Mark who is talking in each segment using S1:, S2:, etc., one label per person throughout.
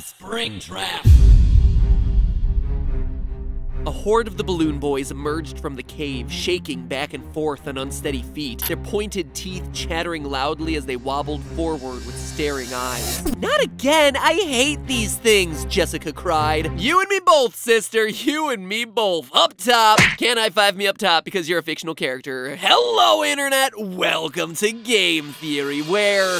S1: Springtrap! A horde of the Balloon Boys emerged from the cave, shaking back and forth on unsteady feet, their pointed teeth chattering loudly as they wobbled forward with staring eyes. Not again! I hate these things, Jessica cried. You and me both, sister, you and me both. Up top! Can't high-five me up top because you're a fictional character. Hello, Internet! Welcome to Game Theory, where...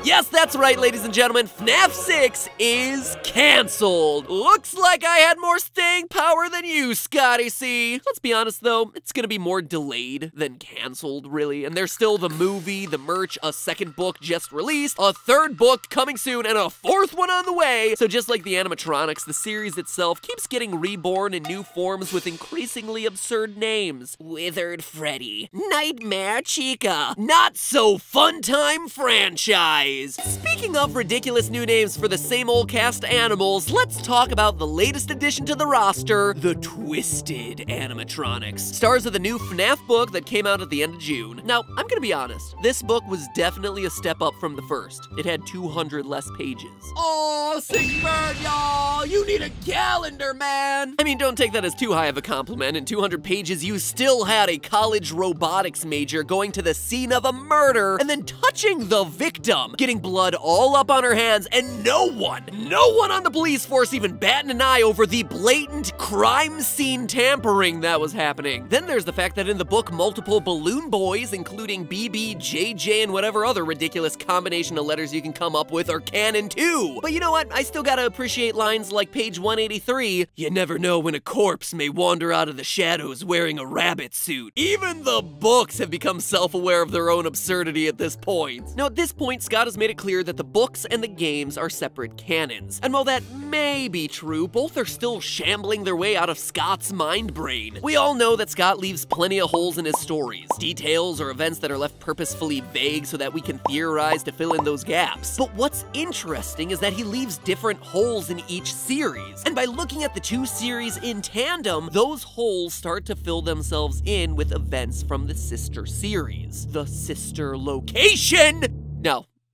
S1: Yes, that's right, ladies and gentlemen, FNAF 6 is canceled. Looks like I had more staying power than you, Scotty C. Let's be honest, though, it's gonna be more delayed than canceled, really. And there's still the movie, the merch, a second book just released, a third book coming soon, and a fourth one on the way. So just like the animatronics, the series itself keeps getting reborn in new forms with increasingly absurd names. Withered Freddy, Nightmare Chica, Not So Fun Time Franchise. Speaking of ridiculous new names for the same old cast animals, let's talk about the latest addition to the roster, the Twisted Animatronics. Stars of the new FNAF book that came out at the end of June. Now, I'm gonna be honest, this book was definitely a step up from the first. It had 200 less pages. Oh, sick bird, y'all! You need a calendar, man! I mean, don't take that as too high of a compliment. In 200 pages, you still had a college robotics major going to the scene of a murder and then touching the victim, getting blood all up on her hands, and no one on the police force even batting an eye over the blatant crime scene tampering that was happening. Then there's the fact that in the book, multiple Balloon Boys, including BB, JJ, and whatever other ridiculous combination of letters you can come up with, are canon too. But you know what? I still gotta appreciate lines like page 183, "You never know when a corpse may wander out of the shadows wearing a rabbit suit." Even the books have become self-aware of their own absurdity at this point. Now, at this point, Scott has made it clear that the books and the games are separate canons. And while that may be true, both are still shambling their way out of Scott's mind brain. We all know that Scott leaves plenty of holes in his stories, details or events that are left purposefully vague so that we can theorize to fill in those gaps. But what's interesting is that he leaves different holes in each series. And by looking at the two series in tandem, those holes start to fill themselves in with events from the sister series. The sister location!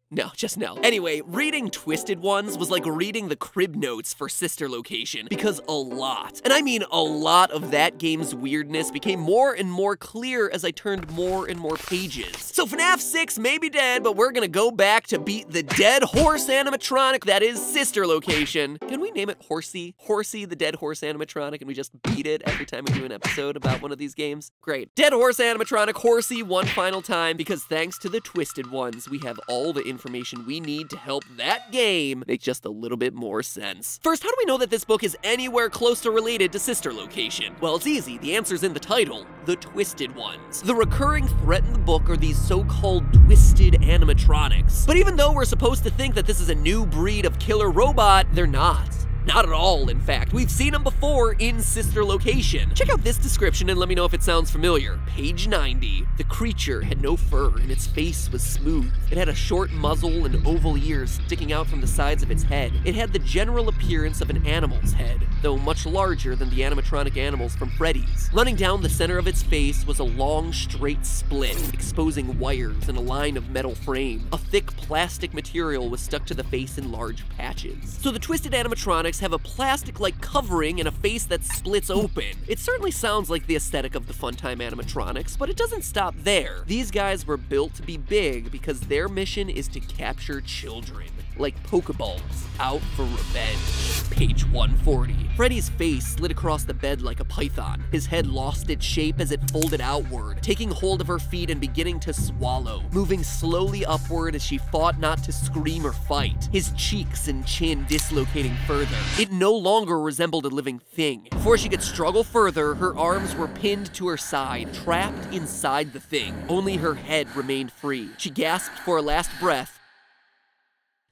S1: No, just no. Anyway, reading Twisted Ones was like reading the crib notes for Sister Location, because a lot, and I mean a lot, of that game's weirdness became more and more clear as I turned more and more pages. So FNAF 6 may be dead, but we're gonna go back to beat the dead horse animatronic that is Sister Location. Can we name it Horsey? Horsey, the dead horse animatronic, and we just beat it every time we do an episode about one of these games? Great. Dead horse animatronic Horsey one final time, because thanks to the Twisted Ones, we have all the information we need to help that game make just a little bit more sense. First, how do we know that this book is anywhere close to related to Sister Location? Well, it's easy. The answer's in the title, The Twisted Ones. The recurring threat in the book are these so-called twisted animatronics. But even though we're supposed to think that this is a new breed of killer robot, they're not. Not at all, in fact. We've seen them before in Sister Location. Check out this description and let me know if it sounds familiar. Page 90. The creature had no fur and its face was smooth. It had a short muzzle and oval ears sticking out from the sides of its head. It had the general appearance of an animal's head, though much larger than the animatronic animals from Freddy's. Running down the center of its face was a long, straight split, exposing wires and a line of metal frame. A thick plastic material was stuck to the face in large patches. So the twisted animatronics have a plastic-like covering and a face that splits open. It certainly sounds like the aesthetic of the Funtime animatronics, but it doesn't stop there. These guys were built to be big because their mission is to capture children, like Pokeballs, out for revenge. Page 140. Freddy's face slid across the bed like a python. His head lost its shape as it folded outward, taking hold of her feet and beginning to swallow, moving slowly upward as she fought not to scream or fight, his cheeks and chin dislocating further. It no longer resembled a living thing. Before she could struggle further, her arms were pinned to her side, trapped inside the thing. Only her head remained free. She gasped for a last breath,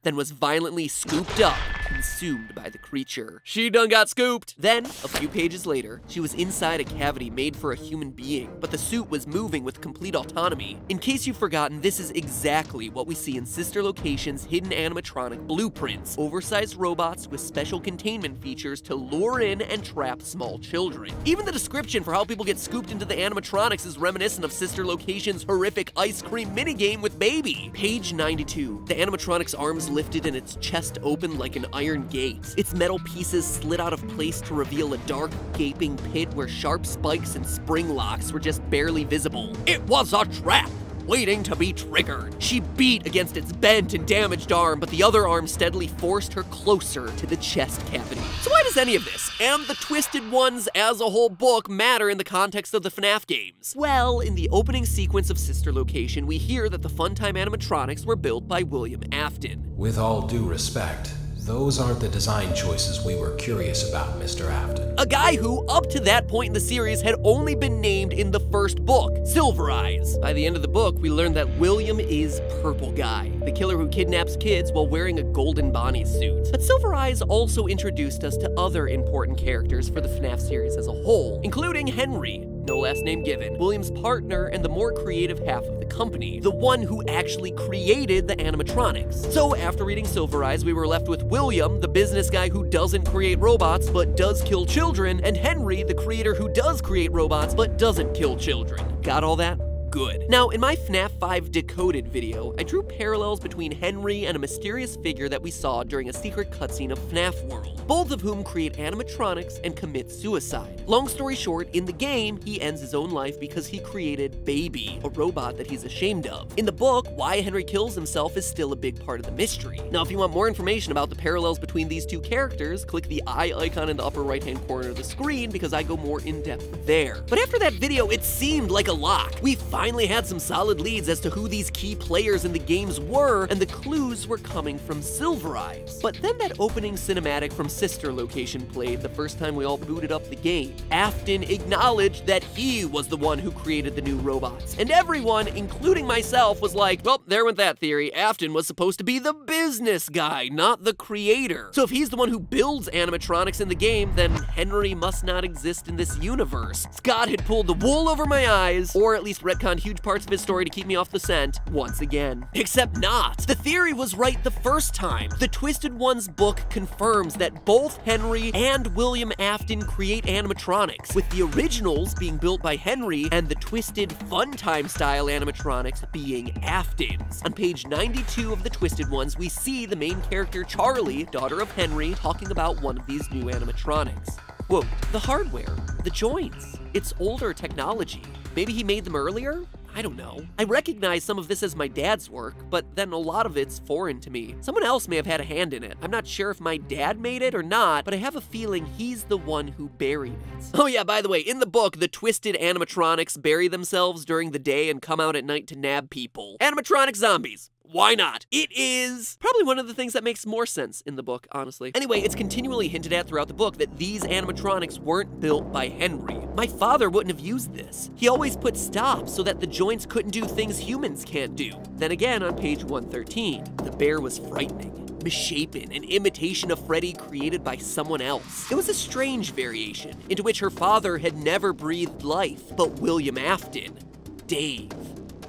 S1: then was violently scooped up, consumed by the creature. She done got scooped. Then, a few pages later, she was inside a cavity made for a human being, but the suit was moving with complete autonomy. In case you've forgotten, this is exactly what we see in Sister Location's hidden animatronic blueprints, oversized robots with special containment features to lure in and trap small children. Even the description for how people get scooped into the animatronics is reminiscent of Sister Location's horrific ice cream minigame with Baby. Page 92. The animatronic's arms lifted and its chest opened like an iron gate. Its metal pieces slid out of place to reveal a dark, gaping pit where sharp spikes and spring locks were just barely visible. It was a trap, waiting to be triggered. She beat against its bent and damaged arm, but the other arm steadily forced her closer to the chest cavity. So why does any of this, and the Twisted Ones as a whole book, matter in the context of the FNAF games? Well, in the opening sequence of Sister Location, we hear that the Funtime animatronics were built by William Afton.
S2: With all due respect, those aren't the design choices we were curious about, Mr. Afton.
S1: A guy who, up to that point in the series, had only been named in the first book, Silver Eyes. By the end of the book, we learn that William is Purple Guy, the killer who kidnaps kids while wearing a golden Bonnie suit. But Silver Eyes also introduced us to other important characters for the FNAF series as a whole, including Henry, no last name given, William's partner and the more creative half of the company, the one who actually created the animatronics. So after reading Silver Eyes, we were left with William, the business guy who doesn't create robots but does kill children, and Henry, the creator who does create robots but doesn't kill children. Got all that? Good. Now, in my FNAF 5 Decoded video, I drew parallels between Henry and a mysterious figure that we saw during a secret cutscene of FNAF World, both of whom create animatronics and commit suicide. Long story short, in the game, he ends his own life because he created Baby, a robot that he's ashamed of. In the book, why Henry kills himself is still a big part of the mystery. Now, if you want more information about the parallels between these two characters, click the eye icon in the upper right-hand corner of the screen because I go more in-depth there. But after that video, it seemed like a lock. We finally had some solid leads as to who these key players in the games were, and the clues were coming from Silver Eyes. But then that opening cinematic from Sister Location played the first time we all booted up the game. Afton acknowledged that he was the one who created the new robots, and everyone, including myself, was like, well, there went that theory. Afton was supposed to be the business guy, not the creator. So if he's the one who builds animatronics in the game, then Henry must not exist in this universe. Scott had pulled the wool over my eyes, or at least retconned huge parts of his story to keep me off the scent once again. Except not. The theory was right the first time. The Twisted Ones book confirms that both Henry and William Afton create animatronics, with the originals being built by Henry and the twisted Funtime style animatronics being Afton's. On page 92 of the Twisted Ones, we see the main character Charlie, daughter of Henry, talking about one of these new animatronics. Whoa, the hardware, the joints, it's older technology. Maybe he made them earlier? I don't know. I recognize some of this as my dad's work, but then a lot of it's foreign to me. Someone else may have had a hand in it. I'm not sure if my dad made it or not, but I have a feeling he's the one who buried it. Oh yeah, by the way, in the book, the twisted animatronics bury themselves during the day and come out at night to nab people. Animatronic zombies. Why not? It is probably one of the things that makes more sense in the book, honestly. Anyway, it's continually hinted at throughout the book that these animatronics weren't built by Henry. My father wouldn't have used this. He always put stops so that the joints couldn't do things humans can't do. Then again, on page 113, the bear was frightening, misshapen, an imitation of Freddy created by someone else. It was a strange variation, into which her father had never breathed life, but William Afton, Dave,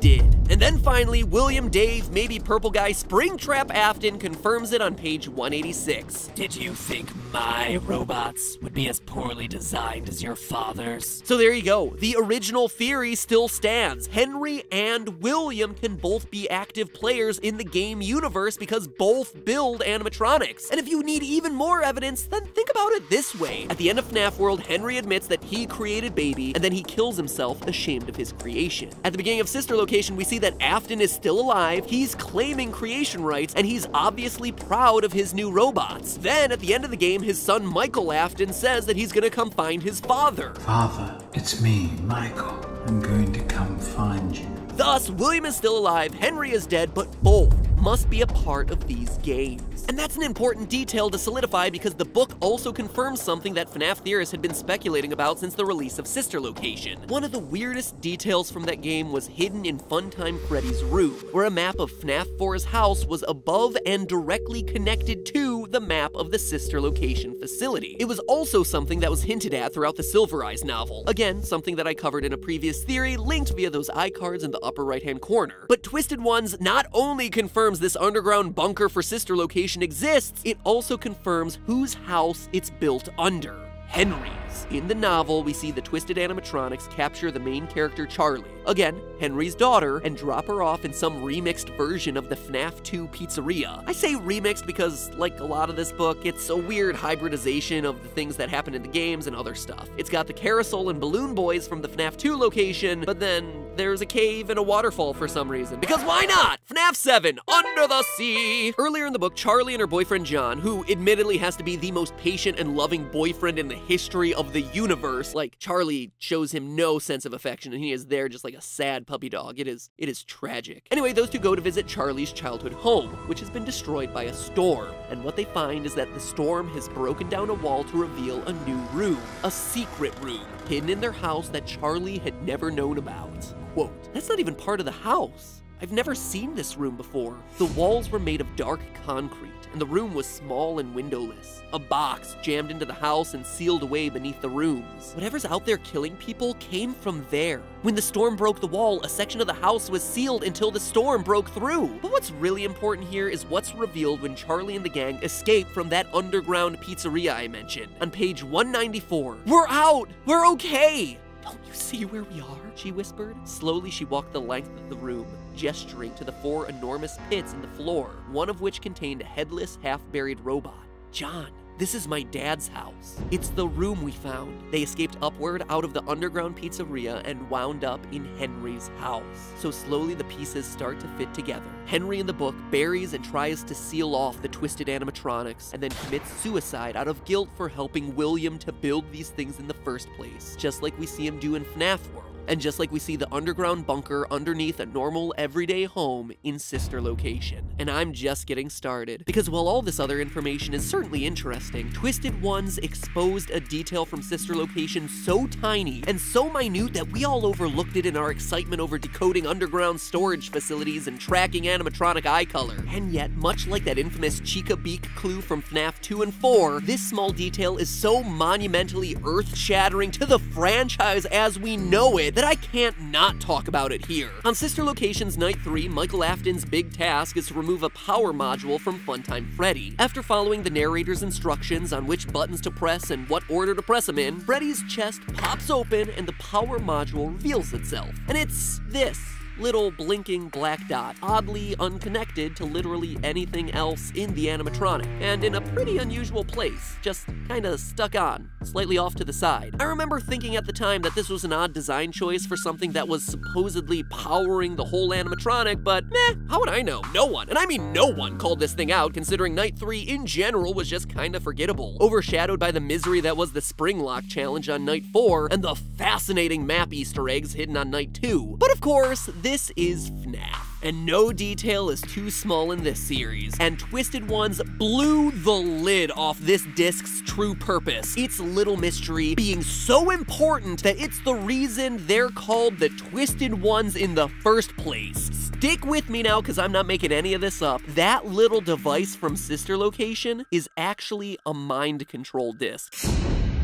S1: did. And then finally, William Dave, maybe Purple Guy, Springtrap Afton confirms it on page 186.
S3: Did you think my robots would be as poorly designed as your father's?
S1: So there you go. The original theory still stands. Henry and William can both be active players in the game universe because both build animatronics. And if you need even more evidence, then think about it this way. At the end of FNAF World, Henry admits that he created Baby, and then he kills himself, ashamed of his creation. At the beginning of Sister Location, we see that Afton is still alive, he's claiming creation rights, and he's obviously proud of his new robots. Then, at the end of the game, his son Michael Afton says that he's gonna come find his father.
S4: Father, it's me, Michael. I'm going to come find you.
S1: Thus, William is still alive, Henry is dead, but both must be a part of these games. And that's an important detail to solidify because the book also confirms something that FNAF theorists had been speculating about since the release of Sister Location. One of the weirdest details from that game was hidden in Funtime Freddy's room, where a map of FNAF 4's house was above and directly connected to the map of the Sister Location facility. It was also something that was hinted at throughout the Silver Eyes novel. Again, something that I covered in a previous theory, linked via those iCards in the upper right-hand corner. But Twisted Ones not only confirms this underground bunker for Sister Location exists, it also confirms whose house it's built under. Henry's. In the novel, we see the Twisted animatronics capture the main character Charlie, again, Henry's daughter, and drop her off in some remixed version of the FNAF 2 pizzeria. I say remixed because, like a lot of this book, it's a weird hybridization of the things that happen in the games and other stuff. It's got the carousel and balloon boys from the FNAF 2 location, but then there's a cave and a waterfall for some reason. Because why not? FNAF 7, Under the Sea! Earlier in the book, Charlie and her boyfriend John, who admittedly has to be the most patient and loving boyfriend in the history of the universe, like, Charlie shows him no sense of affection and he is there just like a sad puppy dog. It is tragic. Anyway, those two go to visit Charlie's childhood home, which has been destroyed by a storm. And what they find is that the storm has broken down a wall to reveal a new room, a secret room, hidden in their house that Charlie had never known about. Quote, that's not even part of the house. I've never seen this room before. The walls were made of dark concrete, and the room was small and windowless. A box jammed into the house and sealed away beneath the rooms. Whatever's out there killing people came from there. When the storm broke the wall, a section of the house was sealed until the storm broke through. But what's really important here is what's revealed when Charlie and the gang escape from that underground pizzeria I mentioned. On page 194, we're out! We're okay! Don't you see where we are? She whispered. Slowly, she walked the length of the room, gesturing to the 4 enormous pits in the floor, one of which contained a headless, half-buried robot. John, this is my dad's house. It's the room we found. They escaped upward out of the underground pizzeria and wound up in Henry's house. So slowly the pieces start to fit together. Henry in the book buries and tries to seal off the Twisted animatronics and then commits suicide out of guilt for helping William to build these things in the first place, just like we see him do in FNAF World. And just like we see the underground bunker underneath a normal, everyday home in Sister Location. And I'm just getting started, because while all this other information is certainly interesting, Twisted Ones exposed a detail from Sister Location so tiny and so minute that we all overlooked it in our excitement over decoding underground storage facilities and tracking animatronic eye color. And yet, much like that infamous Chica Beak clue from FNAF 2 and 4, this small detail is so monumentally earth-shattering to the franchise as we know it that I can't not talk about it here. On Sister Location's Night 3, Michael Afton's big task is to remove a power module from Funtime Freddy. After following the narrator's instructions on which buttons to press and what order to press them in, Freddy's chest pops open and the power module reveals itself. And it's this little blinking black dot, oddly unconnected to literally anything else in the animatronic, and in a pretty unusual place, just kinda stuck on, slightly off to the side. I remember thinking at the time that this was an odd design choice for something that was supposedly powering the whole animatronic, but meh, how would I know? No one, and I mean no one, called this thing out, considering Night 3 in general was just kinda forgettable, overshadowed by the misery that was the Spring Lock challenge on Night 4, and the fascinating map Easter eggs hidden on Night 2. But of course, this is FNAF. And no detail is too small in this series, and Twisted Ones blew the lid off this disc's true purpose. Its little mystery being so important that it's the reason they're called the Twisted Ones in the first place. Stick with me now, because I'm not making any of this up. That little device from Sister Location is actually a mind control disc.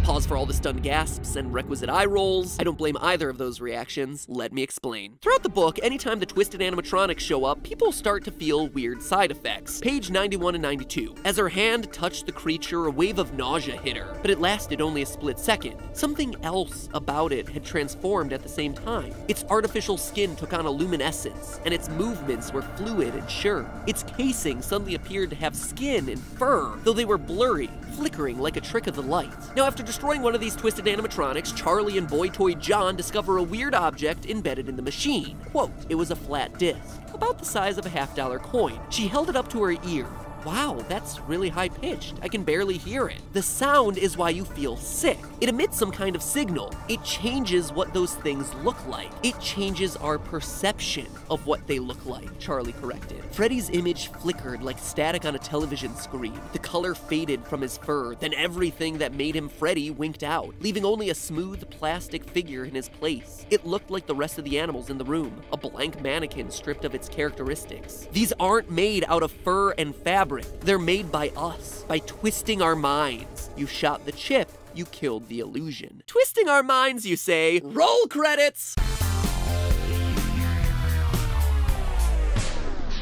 S1: Pause for all the stunned gasps and requisite eye rolls. I don't blame either of those reactions. Let me explain. Throughout the book, anytime the Twisted animatronics show up, people start to feel weird side effects. Page 91 and 92. As her hand touched the creature, a wave of nausea hit her, but it lasted only a split second. Something else about it had transformed at the same time. Its artificial skin took on a luminescence, and its movements were fluid and sure. Its casing suddenly appeared to have skin and fur, though they were blurry, flickering like a trick of the light. Now, after destroying one of these Twisted animatronics, Charlie and boy toy John discover a weird object embedded in the machine. Quote, it was a flat disc, about the size of a $50 coin. She held it up to her ear. Wow, that's really high-pitched. I can barely hear it. The sound is why you feel sick. It emits some kind of signal. It changes what those things look like. It changes our perception of what they look like, Charlie corrected. Freddy's image flickered like static on a television screen. The color faded from his fur, then everything that made him Freddy winked out, leaving only a smooth plastic figure in his place. It looked like the rest of the animals in the room, a blank mannequin stripped of its characteristics. These aren't made out of fur and fabric. They're made by us, by twisting our minds. You shot the chip, you killed the illusion. Twisting our minds, you say? Roll credits!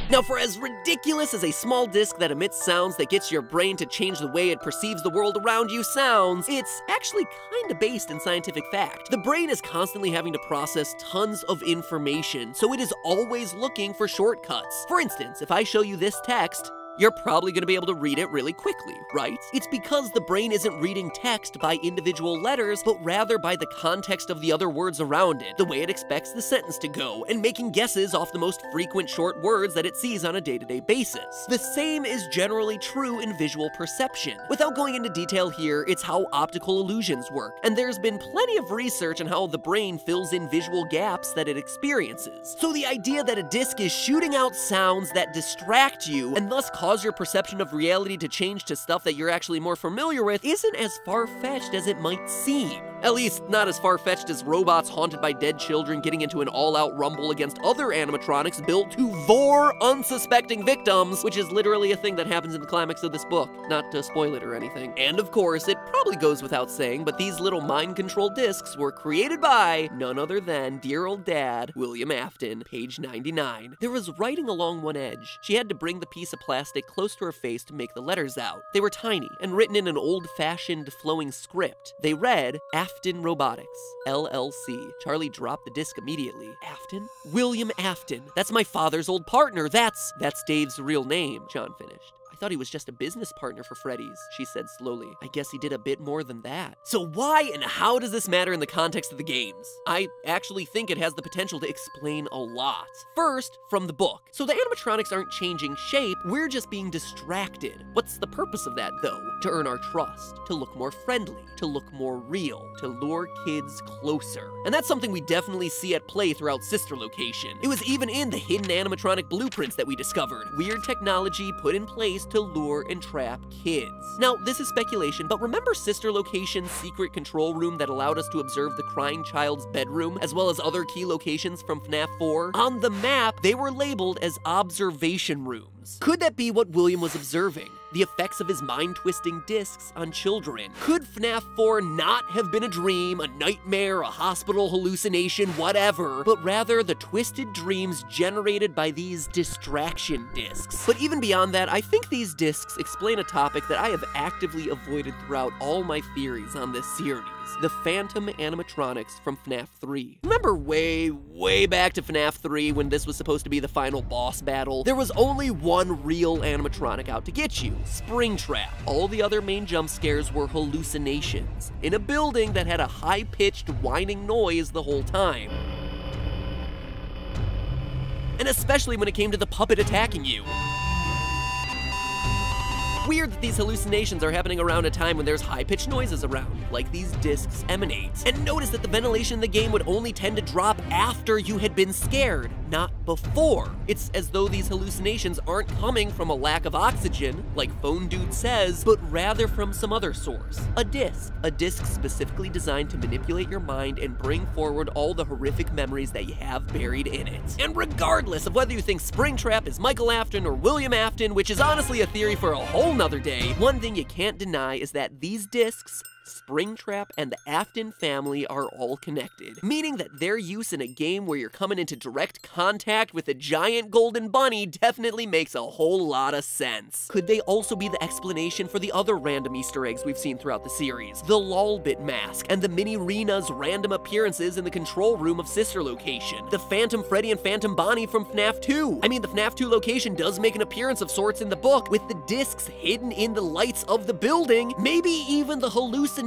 S1: Now, for as ridiculous as a small disc that emits sounds that gets your brain to change the way it perceives the world around you sounds, it's actually kinda based in scientific fact. The brain is constantly having to process tons of information, so it is always looking for shortcuts. For instance, if I show you this text, you're probably going to be able to read it really quickly, right? It's because the brain isn't reading text by individual letters, but rather by the context of the other words around it, the way it expects the sentence to go, and making guesses off the most frequent short words that it sees on a day-to-day basis. The same is generally true in visual perception. Without going into detail here, it's how optical illusions work, and there's been plenty of research on how the brain fills in visual gaps that it experiences. So the idea that a disc is shooting out sounds that distract you, and thus cause your perception of reality to change to stuff that you're actually more familiar with isn't as far-fetched as it might seem. At least, not as far-fetched as robots haunted by dead children getting into an all-out rumble against other animatronics built to vor unsuspecting victims, which is literally a thing that happens in the climax of this book, not to spoil it or anything. And of course, it probably goes without saying, but these little mind-controlled discs were created by none other than dear old dad, William Afton, page 99. There was writing along one edge. She had to bring the piece of plastic close to her face to make the letters out. They were tiny and written in an old-fashioned flowing script. They read, Afton Robotics, LLC. Charlie dropped the disc immediately. Afton? William Afton. That's my father's old partner. That's Dave's real name, John finished. I thought he was just a business partner for Freddy's, she said slowly. I guess he did a bit more than that. So why and how does this matter in the context of the games? I actually think it has the potential to explain a lot. First, from the book. So the animatronics aren't changing shape, we're just being distracted. What's the purpose of that, though? To earn our trust, to look more friendly, to look more real, to lure kids closer. And that's something we definitely see at play throughout Sister Location. It was even in the hidden animatronic blueprints that we discovered. Weird technology put in place to lure and trap kids. Now, this is speculation, but remember Sister Location's secret control room that allowed us to observe the crying child's bedroom, as well as other key locations from FNAF 4? On the map, they were labeled as observation rooms. Could that be what William was observing? The effects of his mind-twisting discs on children. Could FNAF 4 not have been a dream, a nightmare, a hospital hallucination, whatever, but rather the twisted dreams generated by these distraction discs? But even beyond that, I think these discs explain a topic that I have actively avoided throughout all my theories on this series. The Phantom animatronics from FNAF 3. Remember way back to FNAF 3 when this was supposed to be the final boss battle? There was only one real animatronic out to get you, Springtrap. All the other main jump scares were hallucinations, in a building that had a high-pitched whining noise the whole time. And especially when it came to the puppet attacking you. Weird that these hallucinations are happening around a time when there's high-pitched noises around, like these discs emanate. And notice that the ventilation in the game would only tend to drop after you had been scared, not before. It's as though these hallucinations aren't coming from a lack of oxygen, like Phone Dude says, but rather from some other source. A disc specifically designed to manipulate your mind and bring forward all the horrific memories that you have buried in it. And regardless of whether you think Springtrap is Michael Afton or William Afton, which is honestly a theory for a whole nother day, one thing you can't deny is that these discs, Springtrap, and the Afton family are all connected, meaning that their use in a game where you're coming into direct contact with a giant golden bunny definitely makes a whole lot of sense. Could they also be the explanation for the other random Easter eggs we've seen throughout the series? The Lolbit mask, and the Mini Rena's random appearances in the control room of Sister Location. The Phantom Freddy and Phantom Bonnie from FNAF 2. I mean, the FNAF 2 location does make an appearance of sorts in the book, with the discs hidden in the lights of the building. Maybe even the hallucinations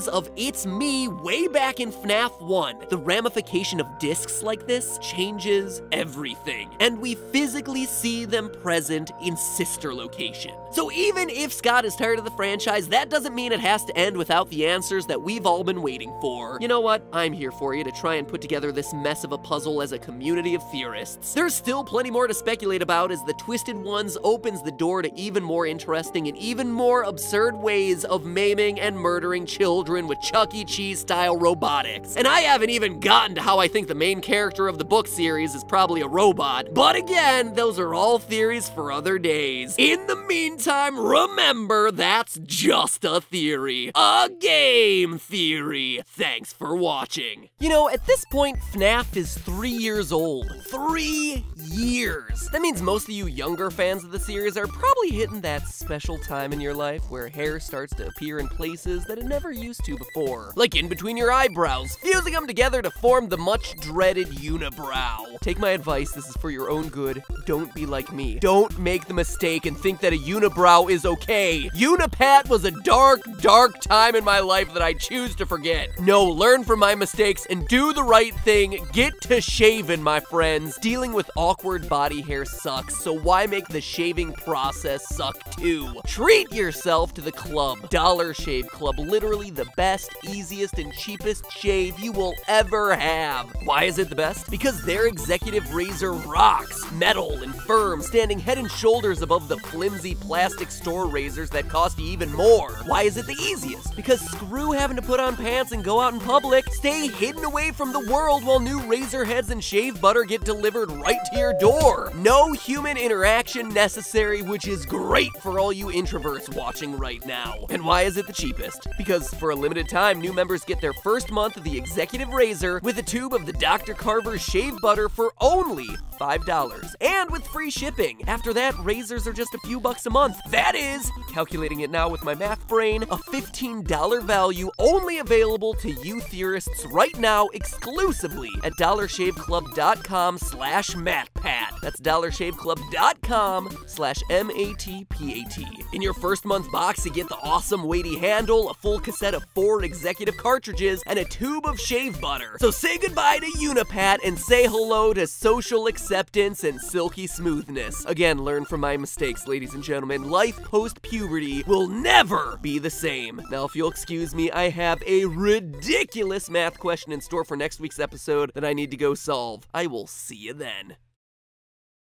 S1: of It's Me way back in FNAF 1. The ramification of discs like this changes everything, and we physically see them present in Sister Location. So even if Scott is tired of the franchise, that doesn't mean it has to end without the answers that we've all been waiting for. You know what? I'm here for you to try and put together this mess of a puzzle as a community of theorists. There's still plenty more to speculate about as the Twisted Ones opens the door to even more interesting and even more absurd ways of maiming and murdering torturing children with Chuck E. Cheese-style robotics. And I haven't even gotten to how I think the main character of the book series is probably a robot. But again, those are all theories for other days. In the meantime, remember, that's just a theory. A game theory. Thanks for watching. You know, at this point, FNAF is 3 years old. 3 years. That means most of you younger fans of the series are probably hitting that special time in your life where hair starts to appear in places that it never used to before. Like in between your eyebrows, fusing them together to form the much dreaded unibrow. Take my advice, this is for your own good. Don't be like me. Don't make the mistake and think that a unibrow is okay. Unipat was a dark, dark time in my life that I choose to forget. No, learn from my mistakes and do the right thing. Get to shaving, my friends. Dealing with awkward body hair sucks, so why make the shaving process suck too? Treat yourself to the club. Dollar Shave Club, literally the best, easiest, and cheapest shave you will ever have. Why is it the best? Because their executive razor rocks. Metal and firm, standing head and shoulders above the flimsy plastic store razors that cost you even more. Why is it the easiest? Because screw having to put on pants and go out in public. Stay hidden away from the world while new razor heads and shave butter get delivered right to your door. No human interaction necessary, which is great for all you introverts watching right now. And why is it the cheapest? Because for a limited time, new members get their first month of the executive razor with a tube of the Dr. Carver's shave butter for only $5, and with free shipping. After that, razors are just a few bucks a month. That is, calculating it now with my math brain, a $15 value only available to you theorists right now exclusively at dollarshaveclub.com/MattPat. That's dollarshaveclub.com/MATPAT. In your first month box, you get the awesome weighty handle, a full cassette of 4 executive cartridges, and a tube of shave butter. So say goodbye to Unipat and say hello to social acceptance and silky smoothness. Again, learn from my mistakes, ladies and gentlemen. Life post-puberty will never be the same. Now, if you'll excuse me, I have a ridiculous math question in store for next week's episode that I need to go solve. I will see you then.